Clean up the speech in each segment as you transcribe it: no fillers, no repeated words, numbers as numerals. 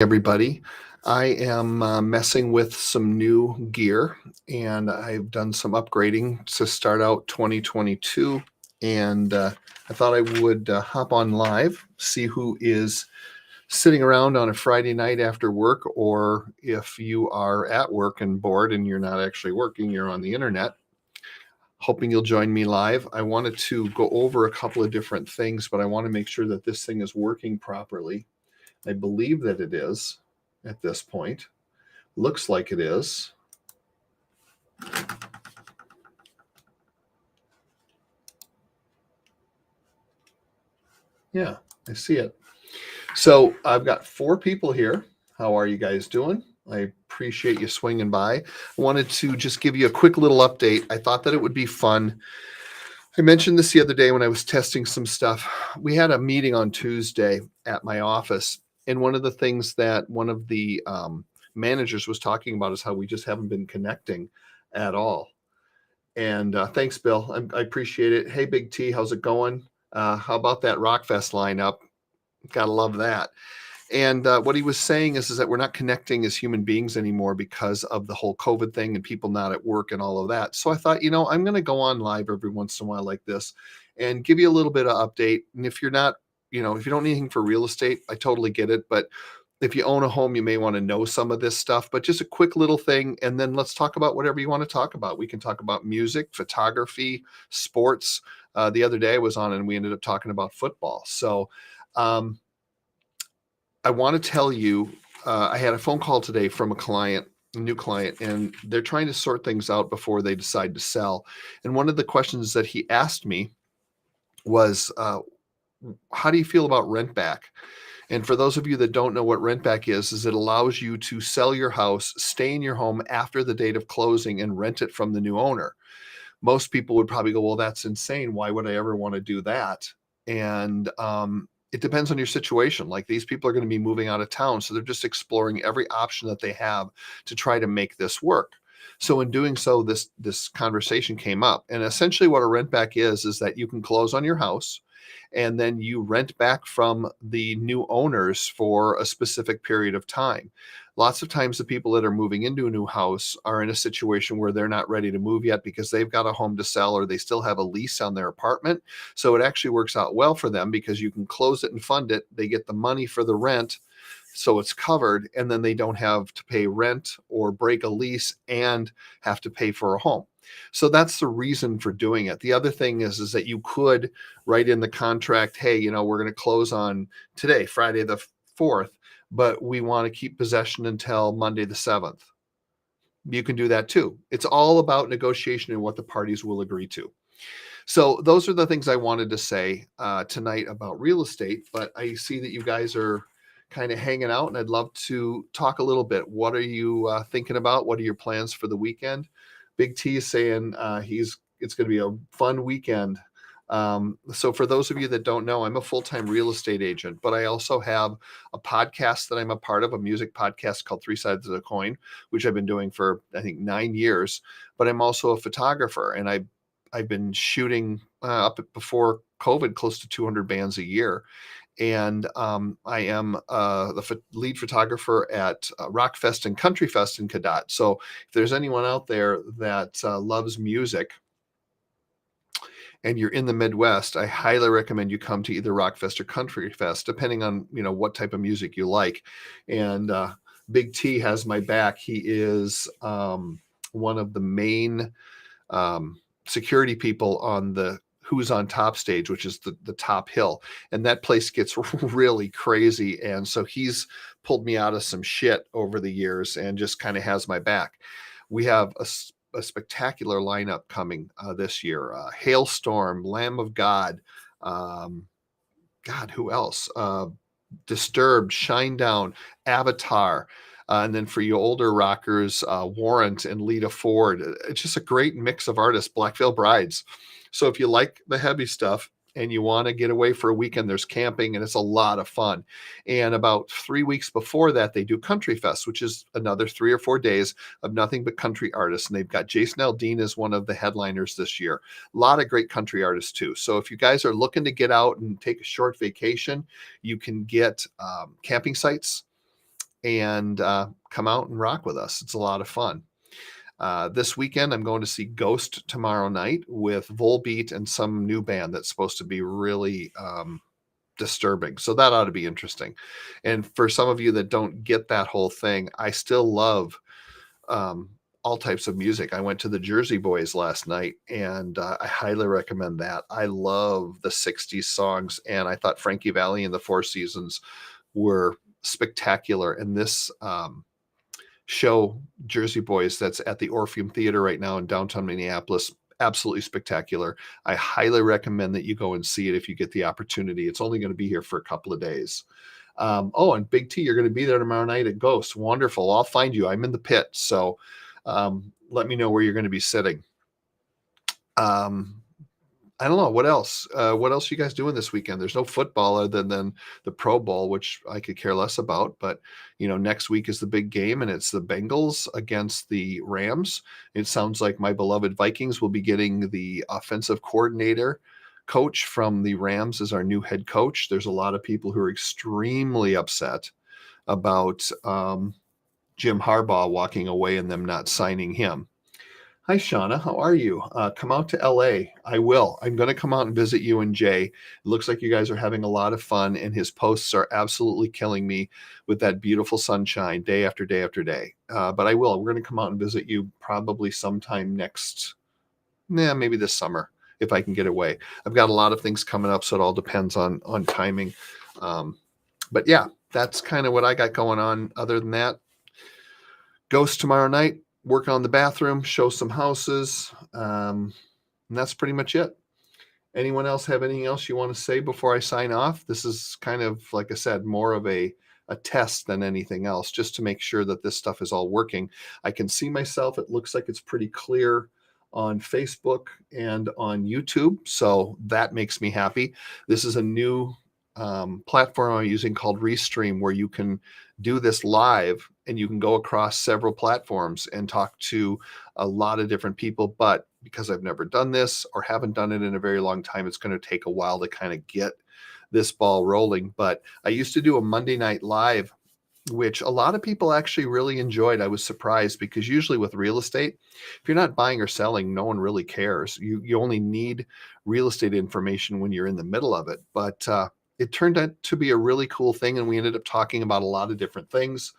Everybody. I am messing with some new gear and I've done some upgrading to start out 2022. And I thought I would hop on live, see who is sitting around on a Friday night after work, or if you are at work and bored and you're not actually working, you're on the internet. Hoping you'll join me live. I wanted to go over a couple of different things, but I want to make sure that this thing is working properly. I believe that it is at this point. Looks like it is. Yeah, I see it. So I've got 4 people here. How are you guys doing? I appreciate you swinging by. I wanted to just give you a quick little update. I thought that it would be fun. I mentioned this the other day when I was testing some stuff. We had a meeting on Tuesday at my office, and one of the things that one of the managers was talking about is how we just haven't been connecting at all. And thanks, Bill. I appreciate it. Hey, Big T, how's it going? How about that Rockfest lineup? Gotta love that. And what he was saying is that we're not connecting as human beings anymore because of the whole COVID thing and people not at work and all of that. So I thought, I'm going to go on live every once in a while like this and give you a little bit of update. And if you're not, if you don't need anything for real estate, I totally get it. But if you own a home, you may want to know some of this stuff, but just a quick little thing. And then let's talk about whatever you want to talk about. We can talk about music, photography, sports. The other day I was on and we ended up talking about football. So I want to tell you, I had a phone call today from a new client, and they're trying to sort things out before they decide to sell. And one of the questions that he asked me was, how do you feel about rent back? And for those of you that don't know what rent back is it allows you to sell your house, stay in your home after the date of closing and rent it from the new owner. Most people would probably go, well, that's insane. Why would I ever want to do that? And it depends on your situation. Like, these people are going to be moving out of town, so they're just exploring every option that they have to try to make this work. So in doing so, this conversation came up, and essentially what a rent back is that you can close on your house and then you rent back from the new owners for a specific period of time. Lots of times the people that are moving into a new house are in a situation where they're not ready to move yet because they've got a home to sell or they still have a lease on their apartment. So it actually works out well for them because you can close it and fund it. They get the money for the rent, so it's covered, and then they don't have to pay rent or break a lease and have to pay for a home. So that's the reason for doing it. The other thing is that you could write in the contract, hey, we're going to close on today, Friday the 4th, but we want to keep possession until Monday the 7th. You can do that too. It's all about negotiation and what the parties will agree to. So those are the things I wanted to say tonight about real estate, but I see that you guys are kind of hanging out, and I'd love to talk a little bit. What are you thinking about? What are your plans for the weekend? Big T is saying it's going to be a fun weekend. So for those of you that don't know, I'm a full-time real estate agent, but I also have a podcast that I'm a part of, a music podcast called 3 Sides of the Coin, which I've been doing for, I think, 9 years. But I'm also a photographer, and I've been shooting up before COVID close to 200 bands a year. And I am the lead photographer at Rockfest and Country Fest in Cadott. So if there's anyone out there that loves music and you're in the Midwest, I highly recommend you come to either Rockfest or Country Fest, depending on what type of music you like. And Big T has my back. He is one of the main security people on the Who's on Top stage, which is the top hill. And that place gets really crazy. And so he's pulled me out of some shit over the years and just kind of has my back. We have a spectacular lineup coming this year. Hailstorm, Lamb of God, who else? Disturbed, Shinedown, Avatar. And then for you older rockers, Warrant and Lita Ford. It's just a great mix of artists, Blackfield Brides. So if you like the heavy stuff and you want to get away for a weekend, there's camping, and it's a lot of fun. And about 3 weeks before that, they do Country Fest, which is another 3 or 4 days of nothing but country artists. And they've got Jason Aldean as one of the headliners this year. A lot of great country artists too. So if you guys are looking to get out and take a short vacation, you can get camping sites and come out and rock with us. It's a lot of fun. This weekend, I'm going to see Ghost tomorrow night with Volbeat and some new band that's supposed to be really disturbing. So that ought to be interesting. And for some of you that don't get that whole thing, I still love um, all types of music. I went to the Jersey Boys last night, and I highly recommend that. I love the 60s songs, and I thought Frankie Valli and the Four Seasons were spectacular. And this show, Jersey Boys, that's at the Orpheum Theater right now in downtown Minneapolis, absolutely spectacular. I highly recommend that you go and see it if you get the opportunity. It's only going to be here for a couple of days. Oh, and Big T, you're going to be there tomorrow night at Ghost. Wonderful. I'll find you. I'm in the pit. So let me know where you're going to be sitting. I don't know what else. What else are you guys doing this weekend? There's no football other than the Pro Bowl, which I could care less about. But next week is the big game, and it's the Bengals against the Rams. It sounds like my beloved Vikings will be getting the offensive coordinator coach from the Rams as our new head coach. There's a lot of people who are extremely upset about Jim Harbaugh walking away and them not signing him. Hi, Shauna. How are you? Come out to LA. I will. I'm going to come out and visit you and Jay. It looks like you guys are having a lot of fun, and his posts are absolutely killing me with that beautiful sunshine day after day after day. But I will. We're going to come out and visit you probably sometime maybe this summer if I can get away. I've got a lot of things coming up, so it all depends on timing. But yeah, that's kind of what I got going on. Other than that, Ghost tomorrow night. Work on the bathroom, show some houses, and that's pretty much it. Anyone else have anything else you want to say before I sign off? This is kind of, like I said, more of a test than anything else, just to make sure that this stuff is all working. I can see myself. It looks like it's pretty clear on Facebook and on YouTube, so that makes me happy. This is a new platform I'm using called Restream, where you can do this live and you can go across several platforms and talk to a lot of different people. But because I've never done this or haven't done it in a very long time, it's going to take a while to kind of get this ball rolling. But I used to do a Monday Night Live, which a lot of people actually really enjoyed. I was surprised because usually with real estate, if you're not buying or selling, no one really cares. You only need real estate information when you're in the middle of it. But it turned out to be a really cool thing, and we ended up talking about a lot of different things.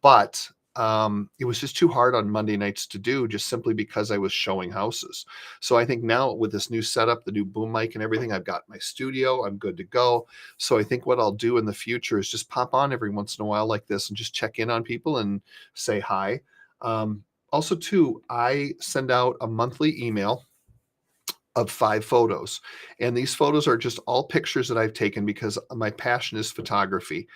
But it was just too hard on Monday nights to do, just simply because I was showing houses. So I think now with this new setup, the new boom mic and everything, I've got my studio, I'm good to go. So I think what I'll do in the future is just pop on every once in a while like this and just check in on people and say hi. Also, too, I send out a monthly email of 5 photos. And these photos are just all pictures that I've taken because my passion is photography.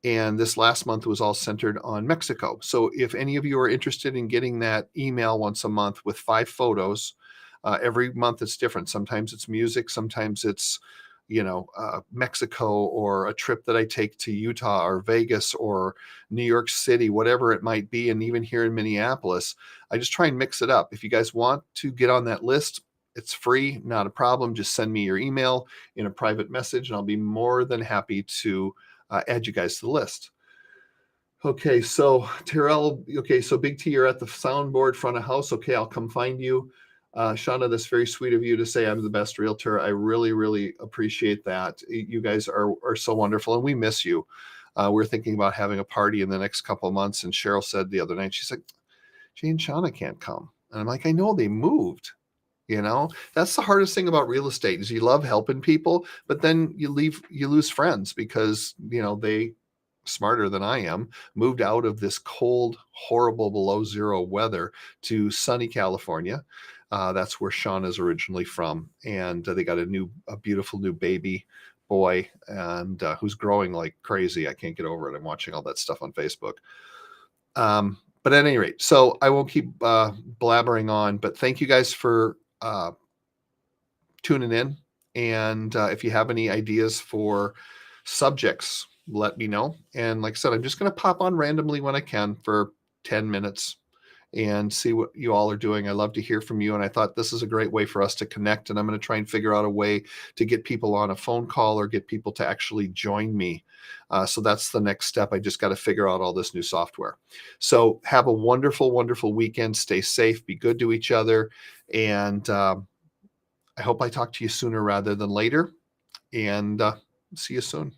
And this last month was all centered on Mexico. So if any of you are interested in getting that email once a month with 5 photos, every month it's different. Sometimes it's music, sometimes it's Mexico, or a trip that I take to Utah or Vegas or New York City, whatever it might be. And even here in Minneapolis, I just try and mix it up. If you guys want to get on that list, it's free, not a problem. Just send me your email in a private message, and I'll be more than happy to add you guys to the list. Okay, so Terrell, okay, so Big T, you're at the soundboard front of house. Okay, I'll come find you. Shauna, that's very sweet of you to say I'm the best realtor. I really, really appreciate that. You guys are so wonderful, and we miss you. We're thinking about having a party in the next couple of months, and Cheryl said the other night, she's like, Jay and Shauna can't come. And I'm like, I know, they moved. That's the hardest thing about real estate is you love helping people, but then you lose friends because, they, smarter than I am, moved out of this cold, horrible below zero weather to sunny California. That's where Sean is originally from. And they got a beautiful new baby boy, and who's growing like crazy. I can't get over it. I'm watching all that stuff on Facebook. But at any rate, so I won't keep blabbering on, but thank you guys for tuning in. And if you have any ideas for subjects, let me know. And like I said, I'm just going to pop on randomly when I can for 10 minutes and see what you all are doing. I love to hear from you, and I thought this is a great way for us to connect, and I'm going to try and figure out a way to get people on a phone call or get people to actually join me. So that's the next step. I just got to figure out all this new software. So have a wonderful, wonderful weekend. Stay safe, be good to each other, and I hope I talk to you sooner rather than later, and see you soon.